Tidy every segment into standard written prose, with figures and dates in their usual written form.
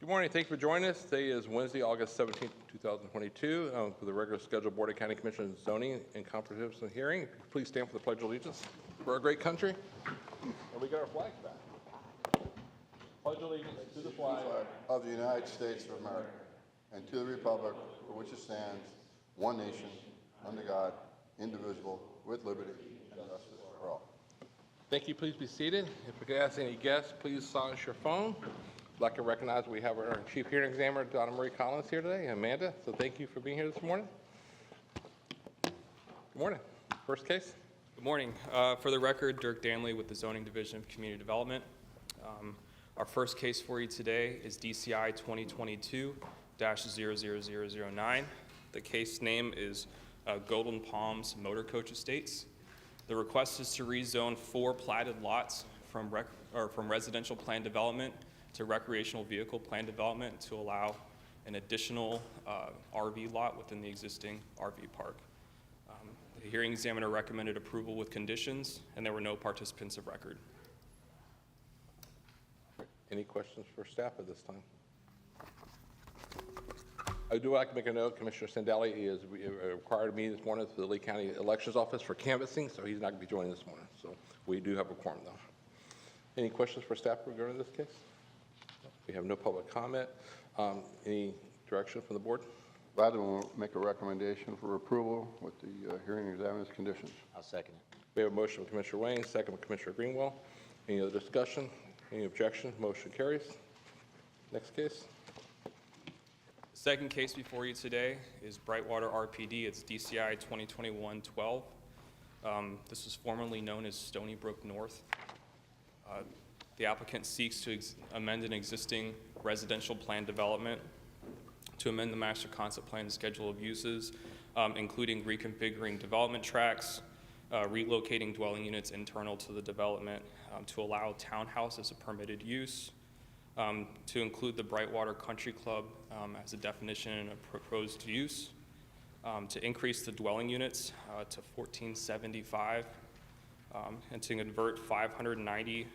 Good morning. Thank you for joining us. Today is Wednesday, August 17th, 2022, for the regular scheduled Board of County Commissioners Zoning and Comprehensive Hearing. Please stand for the Pledge of Allegiance for our great country. And we got our flags back. Pledge allegiance to the flag of the United States of America and to the republic for which it stands, one nation, under God, indivisible, with liberty and justice for all. Thank you. Please be seated. If we could ask any guests, please silence your phone. I'd like to recognize we have our Chief Hearing Examiner, Donna Marie Collins, here today, Amanda. So thank you for being here this morning. Good morning. First case. Good morning. For the record, Dirk Danley with the Zoning Division of Community Development. Our first case for you today is DCI 2022-00009. The case name is Golden Palms Motor Coach Estates. The request is to rezone 4 platted lots from residential plan development to recreational vehicle plan development to allow an additional RV lot within the existing RV park. The hearing examiner recommended approval with conditions, and there were no participants of record. Any questions for staff at this time? I do like to make a note, Commissioner Sandali is required to meet this morning to the Lee County Elections Office for canvassing, so he's not going to be joining this morning. So we do have a quorum, though. Any questions for staff regarding this case? We have no public comment. Any direction from the board? Gladly will make a recommendation for approval with the hearing examiner's conditions. I'll second it. We have a motion from Commissioner Wayne, second from Commissioner Greenwell. Any other discussion? Any objection? Motion carries. Next case. The second case before you today is Brightwater RPD. It's DCI 2021-12. This was formerly known as Stony Brook North. The applicant seeks to amend an existing residential plan development to amend the master concept plan schedule of uses, including reconfiguring development tracts, relocating dwelling units internal to the development, to allow townhouse as a permitted use, to include the Brightwater Country Club as a definition and a proposed use, to increase the dwelling units to 1,475, and to convert 590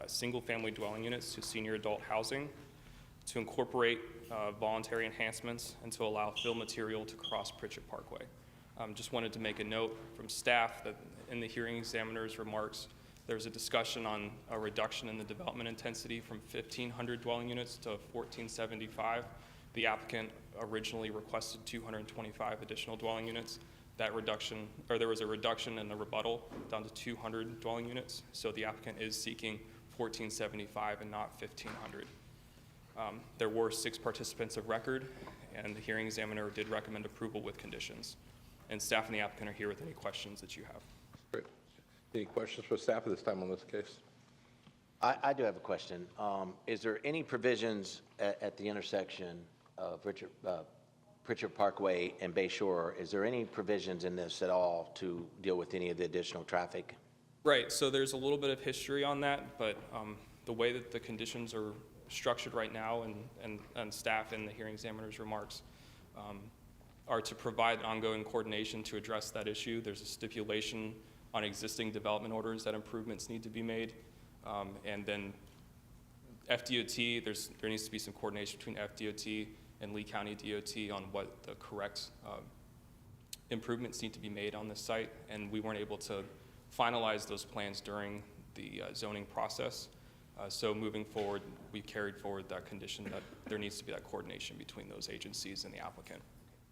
single-family dwelling units to senior adult housing, to incorporate voluntary enhancements, and to allow fill material to cross Pritchett Parkway. Just wanted to make a note from staff that in the hearing examiner's remarks, there was a discussion on a reduction in the development intensity from 1,500 dwelling units to 1,475. The applicant originally requested 225 additional dwelling units. That reduction, or there was a reduction in the rebuttal down to 200 dwelling units. So the applicant is seeking 1,475 and not 1,500. There were 6 participants of record, and the hearing examiner did recommend approval with conditions. And staff and the applicant are here with any questions that you have. Great. Any questions for staff at this time on this case? I do have a question. Is there any provisions at the intersection of Pritchard Parkway and Bay Shore? Is there any provisions in this at all to deal with any of the additional traffic? Right, so there's a little bit of history on that, but the way that the conditions are structured right now and staff in the hearing examiner's remarks are to provide ongoing coordination to address that issue. There's a stipulation on existing development orders that improvements need to be made. And then FDOT, there needs to be some coordination between FDOT and Lee County DOT on what the correct improvements need to be made on this site. And we weren't able to finalize those plans during the zoning process. So moving forward, we've carried forward that condition that there needs to be that coordination between those agencies and the applicant.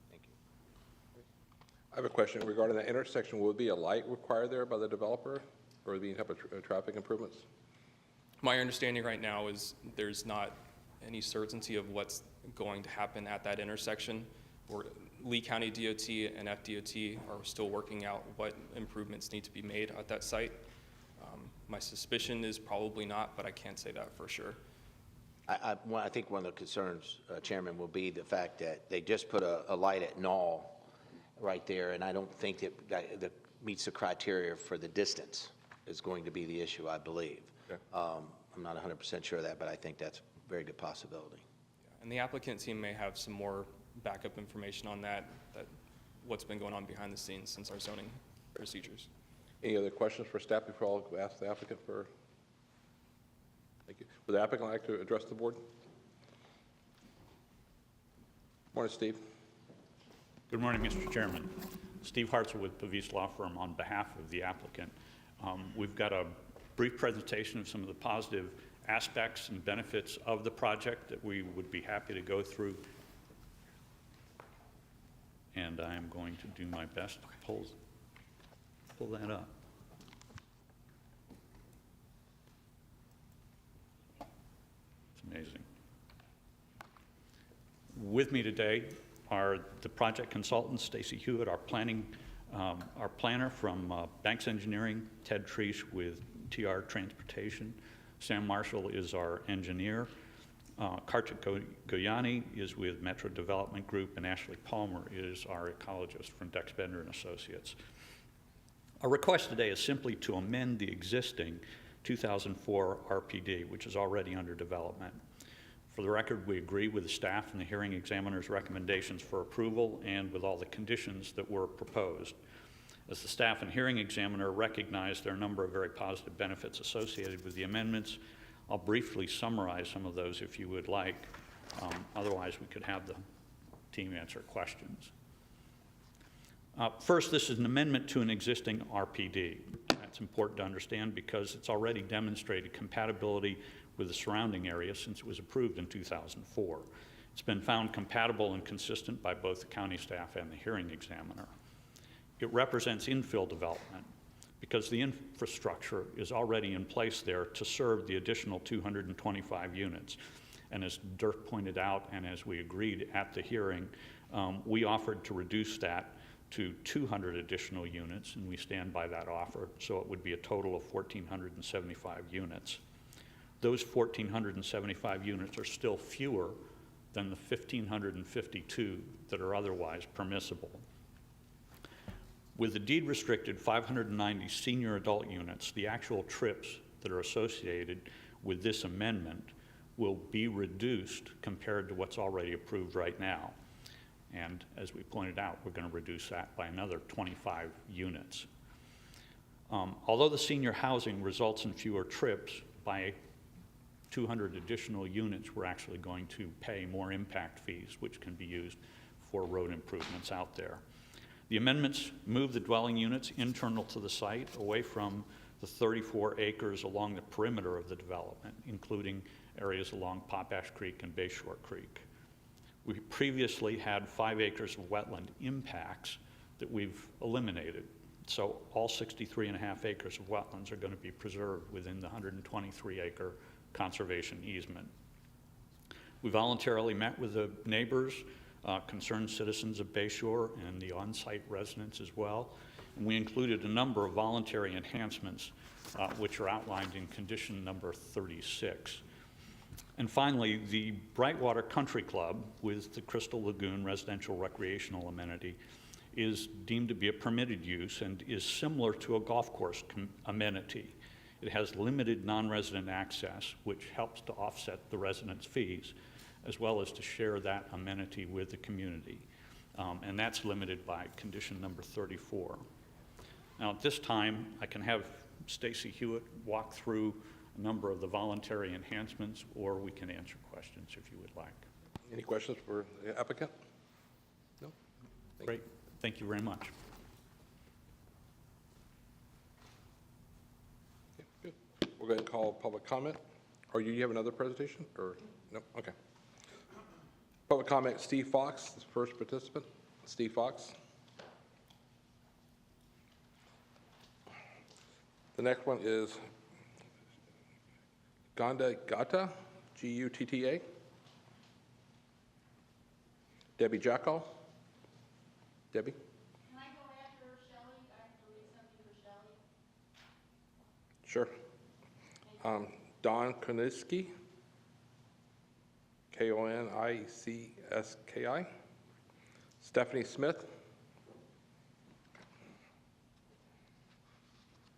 Thank you. I have a question regarding the intersection. Will be a light required there by the developer or any type of traffic improvements? My understanding right now is there's not any certainty of what's going to happen at that intersection. Lee County DOT and FDOT are still working out what improvements need to be made at that site. My suspicion is probably not, but I can't say that for sure. I think one of the concerns, Chairman, will be the fact that they just put a light at Knoll right there, and I don't think that meets the criteria for the distance is going to be the issue, I believe. Okay. I'm not 100% sure of that, but I think that's a very good possibility. Yeah, and the applicant team may have some more backup information on that what's been going on behind the scenes since our zoning procedures. Any other questions for staff before I'll ask the applicant for? Thank you. Would the applicant like to address the board? Morning, Steve. Good morning, Mr. Chairman. Steve Hartzell with Pavis Law Firm on behalf of the applicant. We've got a brief presentation of some of the positive aspects and benefits of the project that we would be happy to go through. And I am going to do my best to pull that up. It's amazing. With me today are the project consultants, Stacy Hewitt, our planner from Banks Engineering, Ted Treesh with TR Transportation, Sam Marshall is our engineer, Kartik Goyani is with Metro Development Group, and Ashley Palmer is our ecologist from Dex Bender and Associates. Our request today is simply to amend the existing 2004 RPD, which is already under development. For the record, we agree with the staff and the hearing examiner's recommendations for approval and with all the conditions that were proposed. As the staff and hearing examiner recognize there are a number of very positive benefits associated with the amendments, I'll briefly summarize some of those if you would like. Otherwise, we could have the team answer questions. First, this is an amendment to an existing RPD. That's important to understand because it's already demonstrated compatibility with the surrounding area since it was approved in 2004. It's been found compatible and consistent by both the county staff and the hearing examiner. It represents infill development because the infrastructure is already in place there to serve the additional 225 units. And as Dirk pointed out, and as we agreed at the hearing, we offered to reduce that to 200 additional units, and we stand by that offer, so it would be a total of 1,475 units. Those 1,475 units are still fewer than the 1,552 that are otherwise permissible. With the deed-restricted 590 senior adult units, the actual trips that are associated with this amendment will be reduced compared to what's already approved right now. And as we pointed out, we're going to reduce that by another 25 units. Although the senior housing results in fewer trips, by 200 additional units, we're actually going to pay more impact fees, which can be used for road improvements out there. The amendments move the dwelling units internal to the site, away from the 34 acres along the perimeter of the development, including areas along Potash Creek and Bayshore Creek. We previously had 5 acres of wetland impacts that we've eliminated. So all 63.5 acres of wetlands are going to be preserved within the 123-acre conservation easement. We voluntarily met with the neighbors, concerned citizens of Bayshore, and the on-site residents as well. And we included a number of voluntary enhancements which are outlined in condition number 36. And finally, the Brightwater Country Club with the Crystal Lagoon residential recreational amenity is deemed to be a permitted use and is similar to a golf course amenity. It has limited non-resident access, which helps to offset the residents' fees, as well as to share that amenity with the community. And that's limited by condition number 34. Now at this time, I can have Stacy Hewitt walk through a number of the voluntary enhancements, or we can answer questions if you would like. Any questions for the applicant? No? Great, thank you very much. Okay, good. We're going to call public comment. Or you have another presentation, or no? Okay. Public comment, Steve Fox, the first participant. Steve Fox. The next one is Ganda Gata, G-U-T-T-A. Debbie Jackal. Debbie? Can I go after Shelley? I have to read something for Shelley. Sure. Don Koniski. K-O-N-I-C-S-K-I. Stephanie Smith.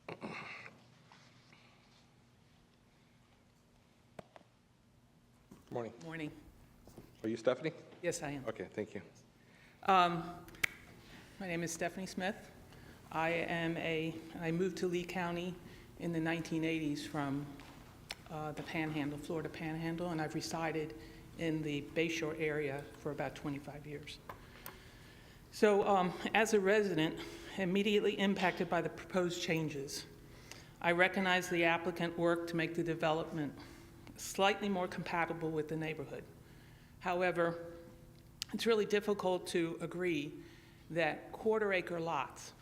Good morning. Morning. Are you Stephanie? Yes, I am. Okay, thank you. My name is Stephanie Smith. I moved to Lee County in the 1980s from the Panhandle, Florida Panhandle, and I've resided in the Bayshore area for about 25 years. So as a resident immediately impacted by the proposed changes, I recognize the applicant worked to make the development slightly more compatible with the neighborhood. However, it's really difficult to agree that quarter-acre lots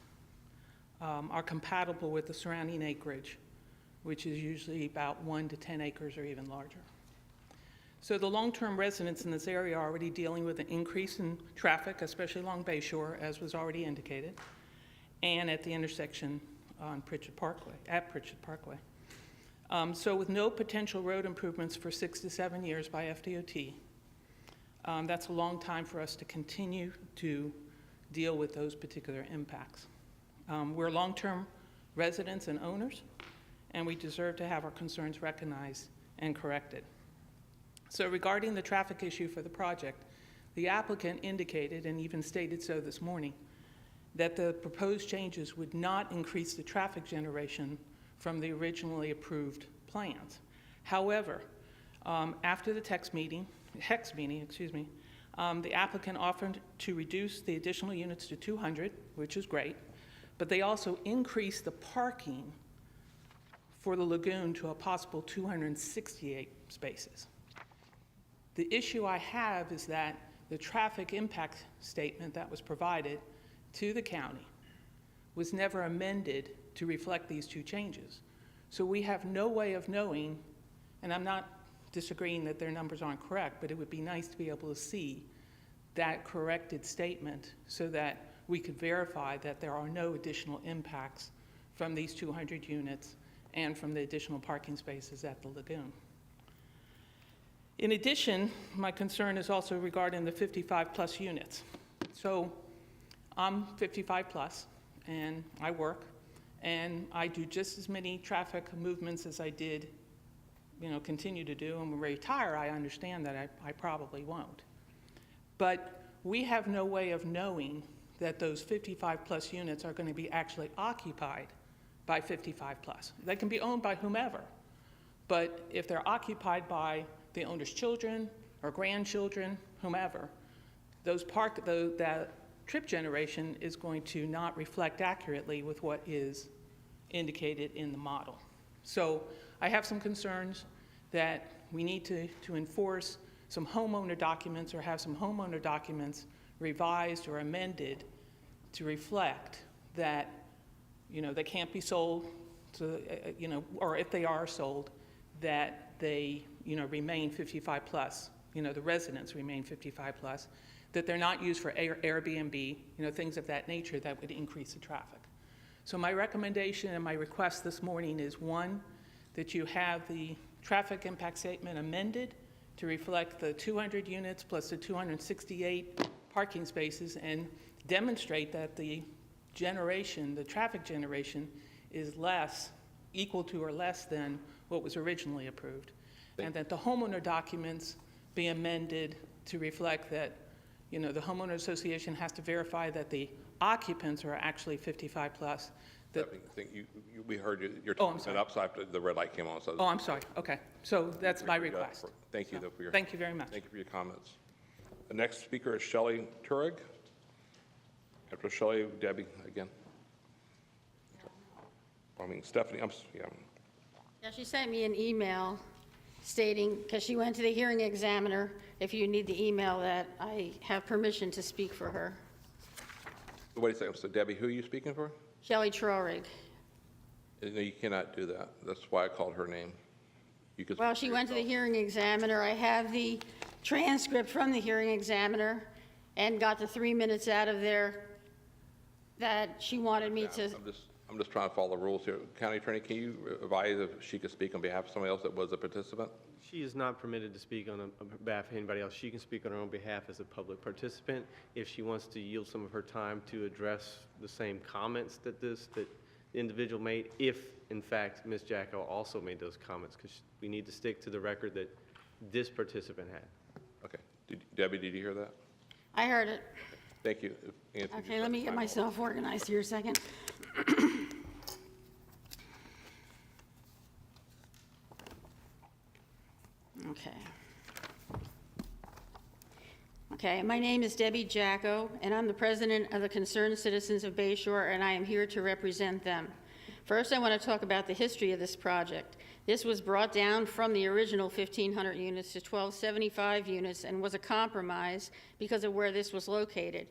are compatible with the surrounding acreage, which is usually about 1 to 10 acres or even larger. So the long-term residents in this area are already dealing with an increase in traffic, especially along Bayshore, as was already indicated, and at the intersection on Pritchett Parkway, at Pritchett Parkway. So with no potential road improvements for 6 to 7 years by FDOT, that's a long time for us to continue to deal with those particular impacts. We're long-term residents and owners, and we deserve to have our concerns recognized and corrected. So regarding the traffic issue for the project, the applicant indicated, and even stated so this morning, that the proposed changes would not increase the traffic generation from the originally approved plans. However, after the HEX meeting, the applicant offered to reduce the additional units to 200, which is great, but they also increased the parking for the Lagoon to a possible 268 spaces. The issue I have is that the traffic impact statement that was provided to the county was never amended to reflect these two changes. So we have no way of knowing, and I'm not disagreeing that their numbers aren't correct, but it would be nice to be able to see that corrected statement so that we could verify that there are no additional impacts from these 200 units and from the additional parking spaces at the Lagoon. In addition, my concern is also regarding the 55-plus units. So I'm 55-plus, and I work, and I do just as many traffic movements as I did, continue to do. And when I retire, I understand that I probably won't. But we have no way of knowing that those 55-plus units are going to be actually occupied by 55-plus. They can be owned by whomever, but if they're occupied by the owner's children or grandchildren, whomever, that trip generation is going to not reflect accurately with what is indicated in the model. So I have some concerns that we need to enforce some homeowner documents or have some homeowner documents revised or amended to reflect that, they can't be sold to, or if they are sold, that they, remain 55 plus, the residents remain 55 plus, that they're not used for Airbnb, things of that nature that would increase the traffic. So my recommendation and my request this morning is, one, that you have the traffic impact statement amended to reflect the 200 units plus the 268 parking spaces and demonstrate that the traffic generation is equal to or less than what was originally approved. And that the homeowner documents be amended to reflect that, the homeowner association has to verify that the occupants are actually 55 plus. I think we heard your Oh, I'm time sorry. up, so the red light came on. So Oh, I'm sorry. Okay. So that's my request. Thank you, though, for your. Thank you very much. Thank you for your comments. The next speaker is Shelley Turig. After Shelley, Debbie again. Stephanie, yeah. Yeah, she sent me an email stating, because she went to the hearing examiner, if you need the email, that I have permission to speak for her. Wait a second, so Debbie, who are you speaking for? Shelley Trorig. No, you cannot do that. That's why I called her name. You could. Well, she went to the hearing examiner. I have the transcript from the hearing examiner and got the 3 minutes out of there that she wanted me to. I'm just trying to follow the rules here. County Attorney, can you advise if she could speak on behalf of somebody else that was a participant? She is not permitted to speak on behalf of anybody else. She can speak on her own behalf as a public participant. If she wants to yield some of her time to address the same comments that the individual made, if in fact Ms. Jacko also made those comments, because we need to stick to the record that this participant had. Okay. Debbie, did you hear that? I heard it. Thank you. Anthony, Okay, just let me time get off. myself organized here a second. Okay. Okay, my name is Debbie Jacko, and I'm the president of the Concerned Citizens of Bayshore, and I am here to represent them. First, I want to talk about the history of this project. This was brought down from the original 1,500 units to 1,275 units and was a compromise because of where this was located.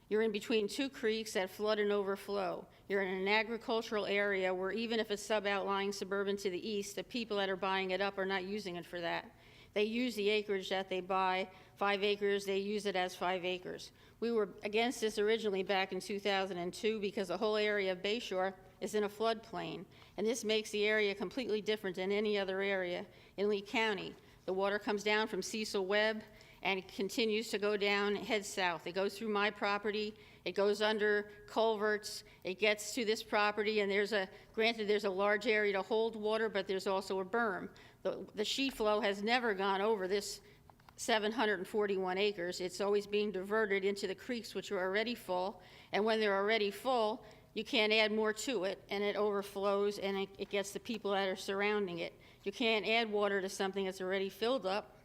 You're in between two creeks that flood and overflow. You're in an agricultural area where even if it's sub-outlying suburban to the east, the people that are buying it up are not using it for that. They use the acreage that they buy, 5 acres, they use it as 5 acres. We were against this originally back in 2002 because the whole area of Bayshore is in a floodplain, and this makes the area completely different than any other area in Lee County. The water comes down from Cecil Webb and it continues to go down, head south. It goes through my property, it goes under culverts, it gets to this property, and granted there's a large area to hold water, but there's also a berm. The sheet flow has never gone over this 741 acres. It's always being diverted into the creeks, which are already full, and when they're already full, you can't add more to it, and it overflows, and it gets the people that are surrounding it. You can't add water to something that's already filled up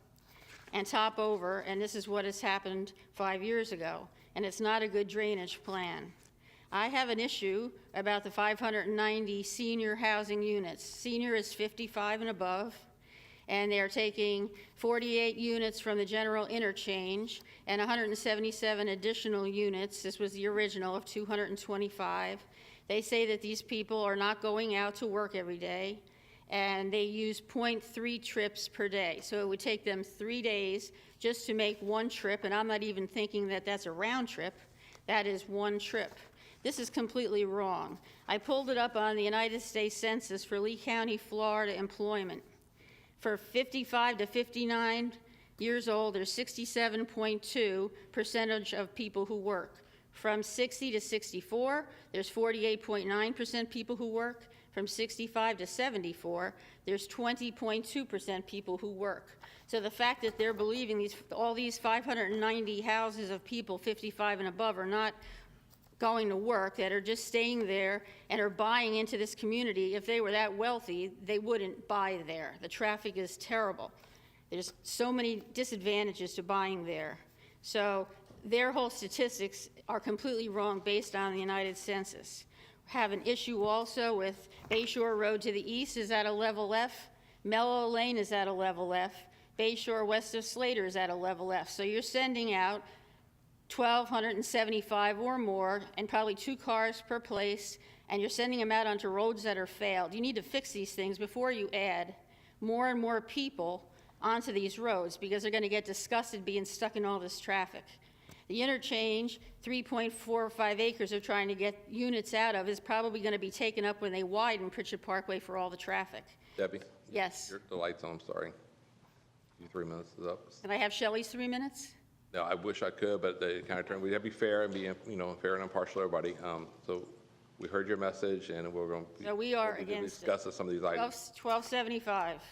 and top over, and this is what has happened 5 years ago, and it's not a good drainage plan. I have an issue about the 590 senior housing units. Senior is 55 and above, and they're taking 48 units from the general interchange and 177 additional units. This was the original of 225. They say that these people are not going out to work every day, and they use 0.3 trips per day. So it would take them 3 days just to make one trip, and I'm not even thinking that that's a round trip. That is one trip. This is completely wrong. I pulled it up on the United States Census for Lee County, Florida employment. For 55 to 59 years old, there's 67.2% of people who work. From 60 to 64, there's 48.9% people who work. From 65 to 74, there's 20.2% people who work. So the fact that they're believing all these 590 houses of people 55 and above are not going to work, that are just staying there and are buying into this community, if they were that wealthy, they wouldn't buy there. The traffic is terrible. There's so many disadvantages to buying there. So their whole statistics are completely wrong based on the United Census. Have an issue also with Bayshore Road to the east is at a level F, Mellow Lane is at a level F, Bayshore west of Slater is at a level F. So you're sending out 1,275 or more, and probably 2 cars per place, and you're sending them out onto roads that are failed. You need to fix these things before you add more and more people onto these roads, because they're going to get disgusted being stuck in all this traffic. The interchange, 3.45 acres they're trying to get units out of, is probably going to be taken up when they widen Pritchett Parkway for all the traffic. Debbie? Yes. The light's on, I'm sorry. Your 3 minutes is up. Can I have Shelley's 3 minutes? No, I wish I could, but they kind of we have to be fair and be, fair and impartial to everybody. So we heard your message, and we're going to So we are against it. discuss some of these items. 1275.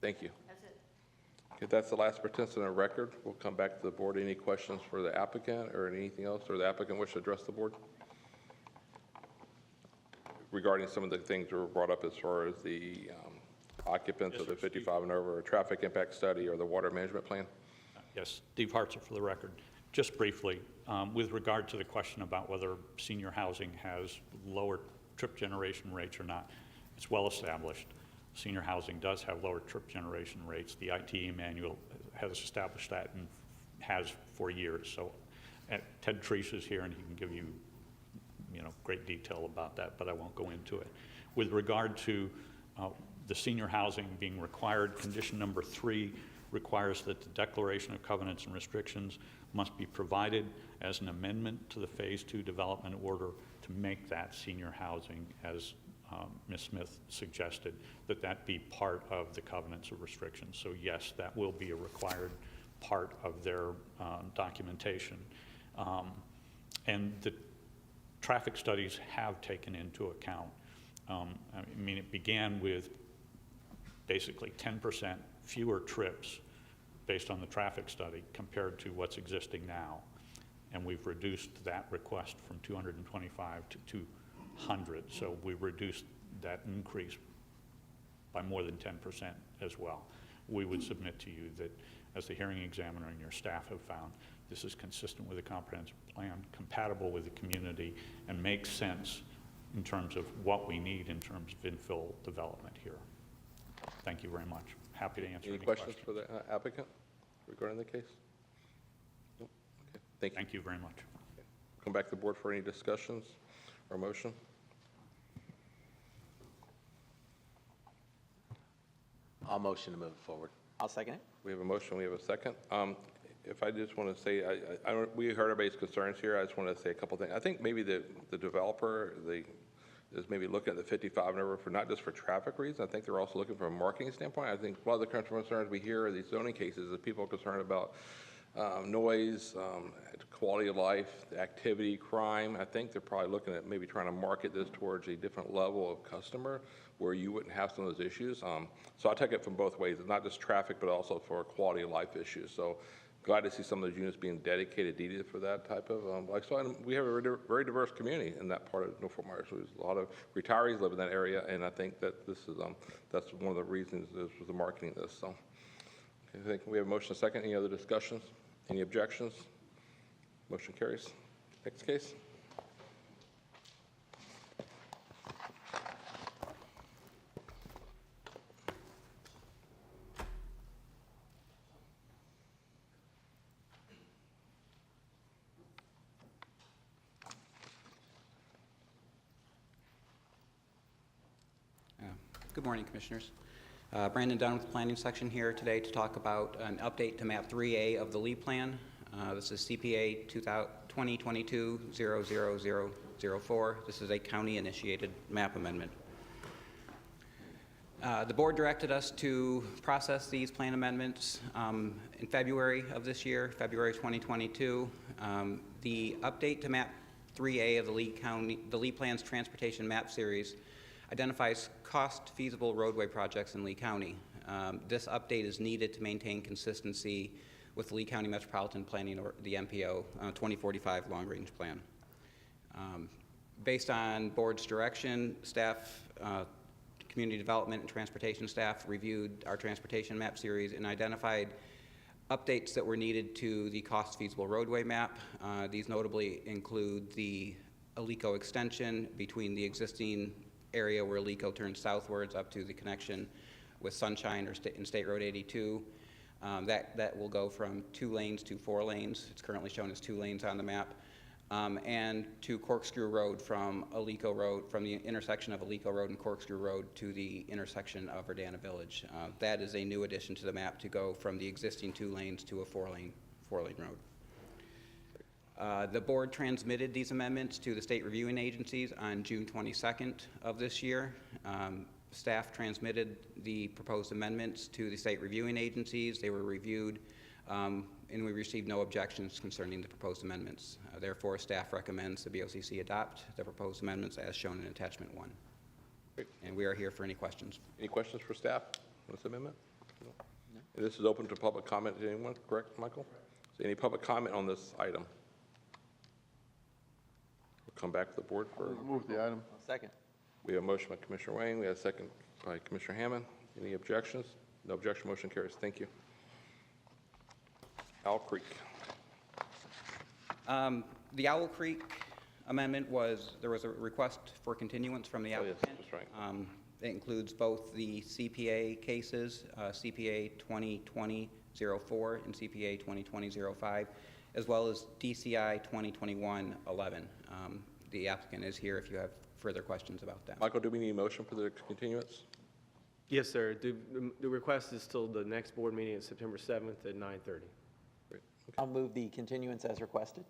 Thank you. That's it. If that's the last participant on record, we'll come back to the board. Any questions for the applicant or anything else, or the applicant wish to address the board? Regarding some of the things that were brought up as far as the occupants of the 55 and over, or traffic impact study, or the water management plan? Yes, Steve Hartzell for the record. Just briefly, with regard to the question about whether senior housing has lower trip generation rates or not, it's well established. Senior housing does have lower trip generation rates. The ITE manual has established that and has for years. So Ted Treese is here and he can give you, great detail about that, but I won't go into it. With regard to the senior housing being required, condition number 3 requires that the declaration of covenants and restrictions must be provided as an amendment to the Phase 2 development order to make that senior housing, as Ms. Smith suggested, that be part of the covenants of restrictions. So yes, that will be a required part of their documentation. And the traffic studies have taken into account, it began with basically 10% fewer trips based on the traffic study compared to what's existing now. And we've reduced that request from 225 to 200. So we've reduced that increase by more than 10% as well. We would submit to you that as the hearing examiner and your staff have found, this is consistent with a comprehensive plan, compatible with the community, and makes sense in terms of what we need in terms of infill development here. Thank you very much. Happy to answer Any any questions for the applicant regarding the case? Nope. Okay. Thank you. Thank you very much. Come back to the board for any discussions or motion. I'll motion to move it forward. I'll second it. We have a motion, we have a second. If I just want to say, we heard everybody's concerns here. I just want to say a couple things. I think maybe the developer, is maybe looking at the 55 number for not just for traffic reasons. I think they're also looking from a marketing standpoint. I think a lot of the concerns we hear are these zoning cases is people are concerned about noise, quality of life, activity, crime. I think they're probably looking at maybe trying to market this towards a different level of customer where you wouldn't have some of those issues. So I take it from both ways. It's not just traffic, but also for quality of life issues. So glad to see some of those units being dedicated, deeded for that type of lifestyle. And we have a very diverse community in that part of North Fort Myers. There's a lot of retirees live in that area, and I think that this is that's one of the reasons is for the marketing of this. So okay, I think we have a motion and a second. Any other discussions? Any objections? Motion carries. Next case. Good morning, Commissioners. Brandon Dunn with the Planning Section here today to talk about an update to Map 3A of the LEED Plan. This is CPA 2022-00004. This is a county-initiated map amendment. The board directed us to process these plan amendments in February of this year, February 2022. The update to Map 3A of the LEED Plan's Transportation Map Series identifies cost-feasible roadway projects in Lee County. This update is needed to maintain consistency with the Lee County Metropolitan Planning, or the MPO, 2045 Long-Range Plan. Based on board's direction, staff, community development and transportation staff reviewed our transportation map series and identified updates that were needed to the cost-feasible roadway map. These notably include the Alico extension between the existing area where Alico turns southwards up to the connection with Sunshine and State Road 82. That will go from 2 lanes to 4 lanes. It's currently shown as 2 lanes on the map. And to Corkscrew Road from Alico Road, from the intersection of Alico Road and Corkscrew Road to the intersection of Verdana Village. That is a new addition to the map to go from the existing 2 lanes to a 4-lane road. The board transmitted these amendments to the state reviewing agencies on June 22nd of this year. Staff transmitted the proposed amendments to the state reviewing agencies. They were reviewed, and we received no objections concerning the proposed amendments. Therefore, staff recommends the BOCC adopt the proposed amendments as shown in Attachment 1. Great. And we are here for any questions. Any questions for staff on this amendment? No. And this is open to public comment. To anyone, correct, Michael? So any public comment on this item? We'll come back to the board for. Move the item. Second. We have a motion by Commissioner Wayne. We have a second by Commissioner Hammond. Any objections? No objection. Motion carries. Thank you. Owl Creek. The Owl Creek amendment there was a request for continuance from the Oh, yes, applicant. that's right. It includes both the CPA cases, CPA 2020-04 and CPA 2020-05, as well as DCI 2021-11. The applicant is here if you have further questions about that. Michael, do we need a motion for the continuance? Yes, sir. The request is till the next board meeting at September 7th at 9:30. Great. I'll move the continuance as requested.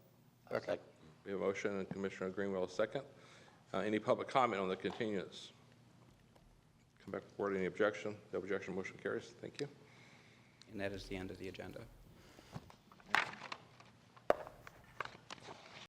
Okay. We have a motion and Commissioner Greenwell a second. Any public comment on the continuance? Come back to the board. Any objection? No objection. Motion carries. Thank you. And that is the end of the agenda.